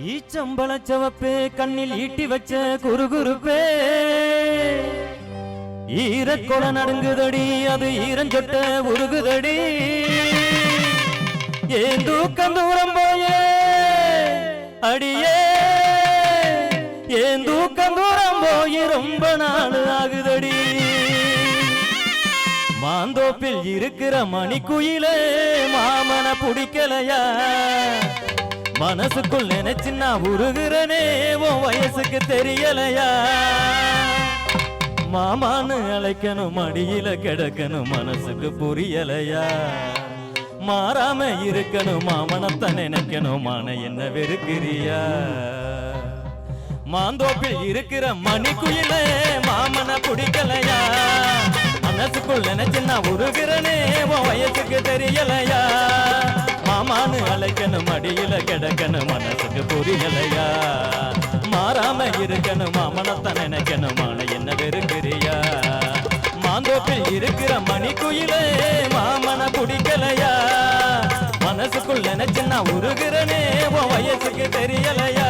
ஈச்சம்பள சவப்பே கண்ணில் ஈட்டி வச்ச குறுகுறுப்பே ஈரக்கொலை நடுங்குதடி அது ஈரஞ்சொட்ட உருகுதடி ஏன் தூக்கம் தூரம் போயே அடியே ஏன் தூக்கம் தூரம் போய் ரொம்ப நாள் ஆகுதடி மாந்தோப்பில் இருக்கிற மணிக்குயிலே மாமன பிடிக்கலையா மனசுக்குள் நினைச்சு நான் உருகிறனே உன் வயசுக்கு தெரியலையா மாமான்னு அழைக்கணும் மடியில கிடக்கணும் மனசுக்கு புரியலையா மாறாம இருக்கணும் மாமனத்தை நினைக்கணும் மான என்ன வெறுக்கிறியா மாந்தோப்பில் இருக்கிற மணிக்குயிலே மாமன பிடிக்கலையா மனசுக்குள் நினைச்சு நான் உருகிறனே உன் வயசுக்கு தெரியலையா மாமான்னு அழைக்கணும் மடியில கிடக்கணும் மனசுக்கு புரியலையா மாறாம இருக்கணும் மாமனத்தை நினைக்கணும் மான என்ன வெறுக்கிறியா மாந்தோப்பில் இருக்கிற மணிக்குயிலே மாமன பிடிக்கலையா மனசுக்குள் நினைச்சு நான் உருகிறனே உன் வயசுக்கு தெரியலையா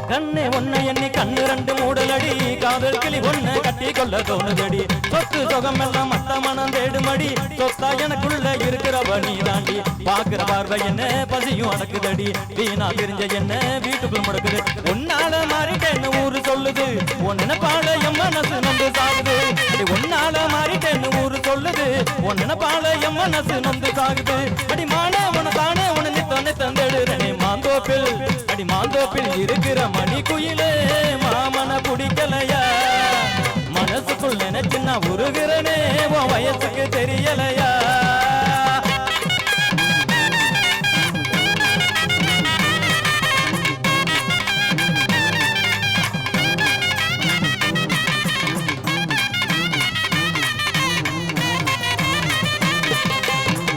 கண்ணே ஒன்ன எண்ணி கண்ணு ரெண்டு மூடலடி காதல் கிளி ஒன்ன கட்டி கொள்ள தோணுதடி சொத்து சுகம் எல்லாம் மத்த மனம் தேடுமடி சொத்தா எனக்குள்ள இருக்கிறவ நீ தாண்டி பாக்குற பார்வை என்ன பசியும் அடக்குதடி வீணா தெரிஞ்ச என்ன வீட்டுக்குள் முடக்குது உன்னால மாறிட்டேன்னு ஊரு சொல்லுது உன் நினைப்பால என் மனசு நொந்து சாகுது உன்னால மாறிட்டேன்னு ஊரு சொல்லுது உன் நினைப்பால என் மனசு நொந்து சாகுது அடி மான உன தானே உன நித்தனை தந்தெடுறனே மாந்தோப்பில் அடி மாந்தோப்பில் இருக்கிற மணிக்குயிலே மாமன பிடிக்கலையா மனசுக்குள் நினைச்சு நான் உருகிறனே உன் வயசுக்கு தெரியலையா